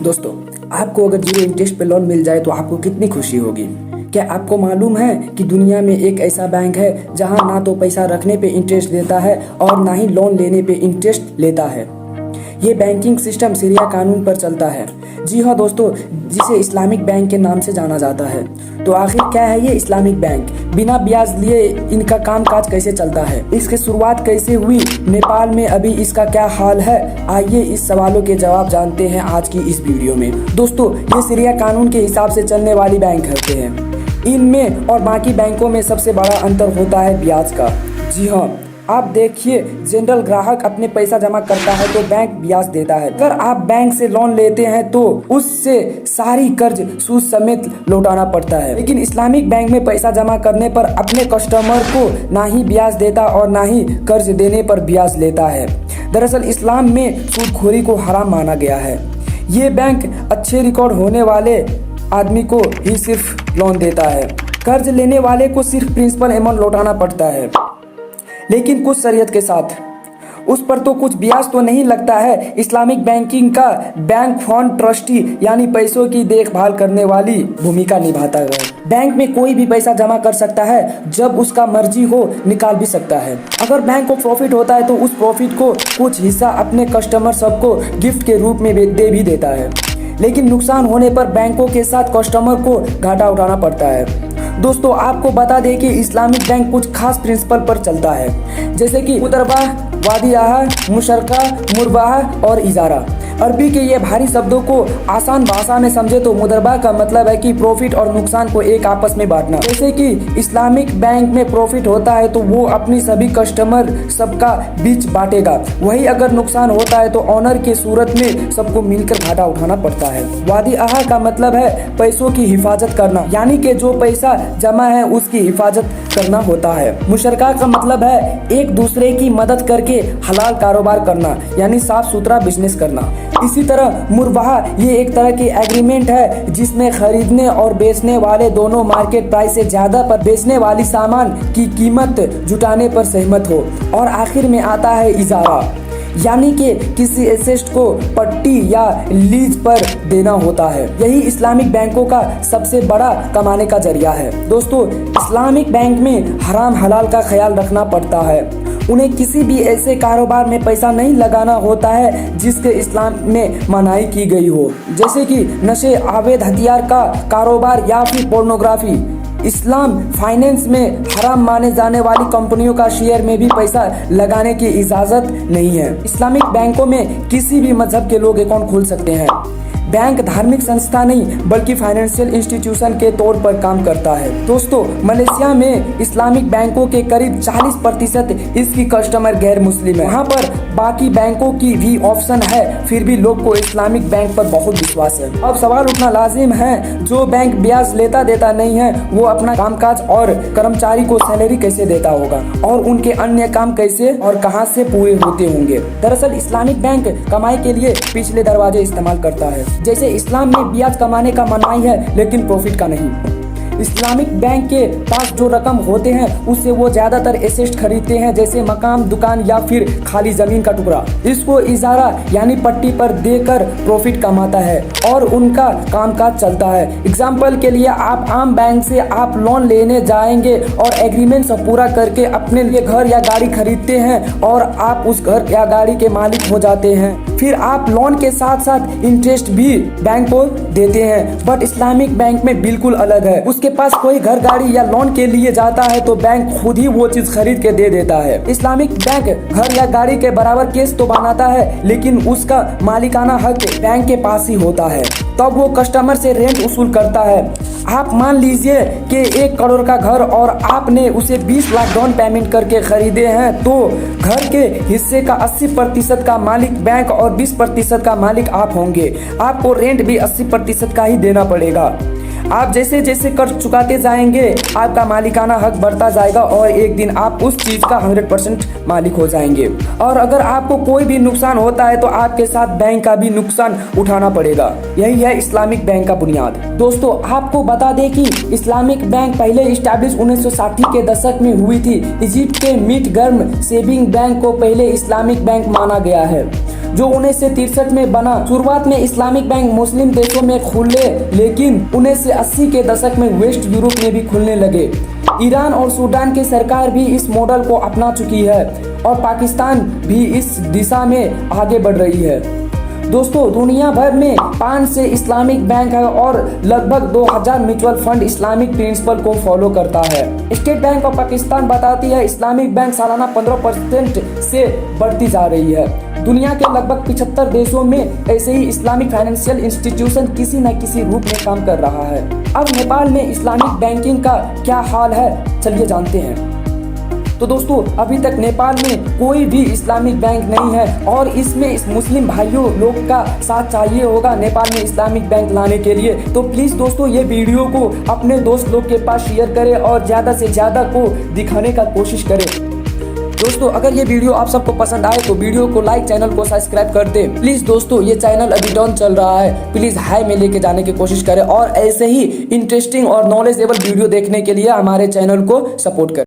दोस्तों, आपको अगर जीरो इंटरेस्ट पे लोन मिल जाए तो आपको कितनी खुशी होगी। क्या आपको मालूम है कि दुनिया में एक ऐसा बैंक है जहां ना तो पैसा रखने पे इंटरेस्ट देता है और ना ही लोन लेने पे इंटरेस्ट लेता है। ये बैंकिंग सिस्टम शरिया कानून पर चलता है। जी हाँ दोस्तों, जिसे इस्लामिक बैंक के नाम से जाना जाता है। तो आखिर क्या है ये इस्लामिक बैंक? बिना ब्याज लिए इनका कामकाज कैसे चलता है? इसकी शुरुआत कैसे हुई? नेपाल में अभी इसका क्या हाल है? आइए इस सवालों के जवाब जानते हैं आज की इस वीडियो में। दोस्तों, ये शरिया कानून के हिसाब से चलने वाली बैंक होते हैं। इनमें और बाकी बैंकों में सबसे बड़ा अंतर होता है ब्याज का। जी हाँ, आप देखिए, जनरल ग्राहक अपने पैसा जमा करता है तो बैंक ब्याज देता है। अगर आप बैंक से लोन लेते हैं तो उससे सारी कर्ज सूद समेत लौटाना पड़ता है। लेकिन इस्लामिक बैंक में पैसा जमा करने पर अपने कस्टमर को ना ही ब्याज देता और ना ही कर्ज देने पर ब्याज लेता है। दरअसल इस्लाम में सूदखोरी को हराम माना गया है। ये बैंक अच्छे रिकॉर्ड होने वाले आदमी को ही सिर्फ लोन देता है। कर्ज लेने वाले को सिर्फ प्रिंसिपल अमाउंट लौटाना पड़ता है, लेकिन कुछ शरीयत के साथ। उस पर तो कुछ ब्याज तो नहीं लगता है। इस्लामिक बैंकिंग का बैंक फंड ट्रस्टी यानी पैसों की देखभाल करने वाली भूमिका निभाता है। बैंक में कोई भी पैसा जमा कर सकता है, जब उसका मर्जी हो निकाल भी सकता है। अगर बैंक को प्रॉफिट होता है तो उस प्रॉफिट को कुछ हिस्सा अपने कस्टमर सबको गिफ्ट के रूप में दे भी देता है। लेकिन नुकसान होने पर बैंकों के साथ कस्टमर को घाटा उठाना पड़ता है। दोस्तों, आपको बता दें कि इस्लामिक बैंक कुछ खास प्रिंसिपल पर चलता है, जैसे कि मुदरबाह, वादियाह, मुशरका, मुरबाह और इजारा। अरबी के ये भारी शब्दों को आसान भाषा में समझे तो मुदरबाह का मतलब है कि प्रॉफिट और नुकसान को एक आपस में बांटना। जैसे कि इस्लामिक बैंक में प्रॉफिट होता है तो वो अपनी सभी कस्टमर सबका बीच बांटेगा। वही अगर नुकसान होता है तो ऑनर के सूरत में सबको मिलकर घाटा उठाना पड़ता है। वादियाह का मतलब है पैसों की हिफाजत करना, यानी कि जो पैसा जमा है उसकी हिफाजत करना होता है। मुशरका का मतलब है एक दूसरे की मदद करके हलाल कारोबार करना, यानी साफ सुथरा बिजनेस करना। इसी तरह मुरबाह ये एक तरह की एग्रीमेंट है जिसमें खरीदने और बेचने वाले दोनों मार्केट प्राइस से ज्यादा पर बेचने वाली सामान की कीमत जुटाने पर सहमत हो। और आखिर में आता है इजारा, यानी कि किसी एसेट को पट्टी या लीज पर देना होता है। यही इस्लामिक बैंकों का सबसे बड़ा कमाने का जरिया है। दोस्तों, इस्लामिक बैंक में हराम हलाल का ख्याल रखना पड़ता है। उन्हें किसी भी ऐसे कारोबार में पैसा नहीं लगाना होता है जिसके इस्लाम में मनाही की गई हो, जैसे कि नशे, अवैध हथियार का कारोबार या फिर पोर्नोग्राफी। इस्लाम फाइनेंस में हराम माने जाने वाली कंपनियों का शेयर में भी पैसा लगाने की इजाजत नहीं है। इस्लामिक बैंकों में किसी भी मजहब के लोग अकाउंट खोल सकते हैं। बैंक धार्मिक संस्था नहीं बल्कि फाइनेंशियल इंस्टीट्यूशन के तौर पर काम करता है। दोस्तों, मलेशिया में इस्लामिक बैंकों के करीब 40% इसकी कस्टमर गैर मुस्लिम है। वहाँ पर बाकी बैंकों की भी ऑप्शन है, फिर भी लोग को इस्लामिक बैंक पर बहुत विश्वास है। अब सवाल उठना लाजिम है, जो बैंक ब्याज लेता देता नहीं है वो अपना कामकाज और कर्मचारी को सैलरी कैसे देता होगा और उनके अन्य काम कैसे और कहां से पूरे होते होंगे। दरअसल इस्लामिक बैंक कमाई के लिए पिछले दरवाजे इस्तेमाल करता है। जैसे इस्लाम में ब्याज कमाने का मनाही है लेकिन प्रॉफिट का नहीं। इस्लामिक बैंक के पास जो रकम होते हैं उससे वो ज्यादातर एसेट खरीदते हैं, जैसे मकान, दुकान या फिर खाली जमीन का टुकड़ा। इसको इजारा यानी पट्टी पर देकर प्रॉफिट कमाता है और उनका कामकाज चलता है। एग्जाम्पल के लिए आप आम बैंक से आप लोन लेने जाएंगे और एग्रीमेंट सब पूरा करके अपने लिए घर या गाड़ी खरीदते हैं और आप उस घर या गाड़ी के मालिक हो जाते हैं। फिर आप लोन के साथ साथ इंटरेस्ट भी बैंक को देते हैं। बट इस्लामिक बैंक में बिल्कुल अलग है। उसके पास कोई घर, गाड़ी या लोन के लिए जाता है तो बैंक खुद ही वो चीज खरीद के दे देता है। इस्लामिक बैंक घर या गाड़ी के बराबर केस तो बनाता है, लेकिन उसका मालिकाना हक बैंक के पास ही होता है। तब वो कस्टमर से रेंट वसूल करता है। आप मान लीजिए कि 1 करोड़ का घर और आपने उसे 20 लाख डाउन पेमेंट करके खरीदे हैं, तो घर के हिस्से का 80% का मालिक बैंक और 20% का मालिक आप होंगे। आपको रेंट भी 80% का ही देना पड़ेगा। आप जैसे जैसे कर्ज चुकाते जाएंगे आपका मालिकाना हक बढ़ता जाएगा और एक दिन आप उस चीज का 100% मालिक हो जाएंगे। और अगर आपको कोई भी नुकसान होता है तो आपके साथ बैंक का भी नुकसान उठाना पड़ेगा। यही है इस्लामिक बैंक का बुनियाद। दोस्तों, आपको बता दें कि इस्लामिक बैंक पहले स्टैब्लिश 1960 के दशक में हुई थी। इजिप्ट के मीट गर्म सेविंग बैंक को पहले इस्लामिक बैंक माना गया है। जो 1963 में बना। शुरुआत में इस्लामिक बैंक मुस्लिम देशों में खुले, लेकिन 1980 के दशक में वेस्ट यूरोप में भी खुलने लगे। ईरान और सूडान की सरकार भी इस मॉडल को अपना चुकी है और पाकिस्तान भी इस दिशा में आगे बढ़ रही है। दोस्तों, दुनिया भर में 5 से इस्लामिक बैंक है और लगभग 2000 म्यूचुअल फंड इस्लामिक प्रिंसिपल को फॉलो करता है। स्टेट बैंक ऑफ पाकिस्तान बताती है इस्लामिक बैंक सालाना 15% से बढ़ती जा रही है। दुनिया के लगभग 75 देशों में ऐसे ही इस्लामिक फाइनेंशियल इंस्टीट्यूशन किसी न किसी रूप में काम कर रहा है। अब नेपाल में इस्लामिक बैंकिंग का क्या हाल है, चलिए जानते हैं। तो दोस्तों, अभी तक नेपाल में कोई भी इस्लामिक बैंक नहीं है और इसमें इस मुस्लिम भाइयों लोग का साथ चाहिए होगा नेपाल में इस्लामिक बैंक लाने के लिए। तो प्लीज़ दोस्तों, ये वीडियो को अपने दोस्त लोग के पास शेयर करें और ज़्यादा से ज़्यादा को दिखाने का कोशिश करें। दोस्तों, अगर ये वीडियो आप सबको पसंद आए तो वीडियो को लाइक, चैनल को सब्सक्राइब कर दें। प्लीज़ दोस्तों, ये चैनल अभी डाउन चल रहा है, प्लीज़ हाई में लेके जाने की कोशिश करें और ऐसे ही इंटरेस्टिंग और नॉलेजेबल वीडियो देखने के लिए हमारे चैनल को सपोर्ट करें।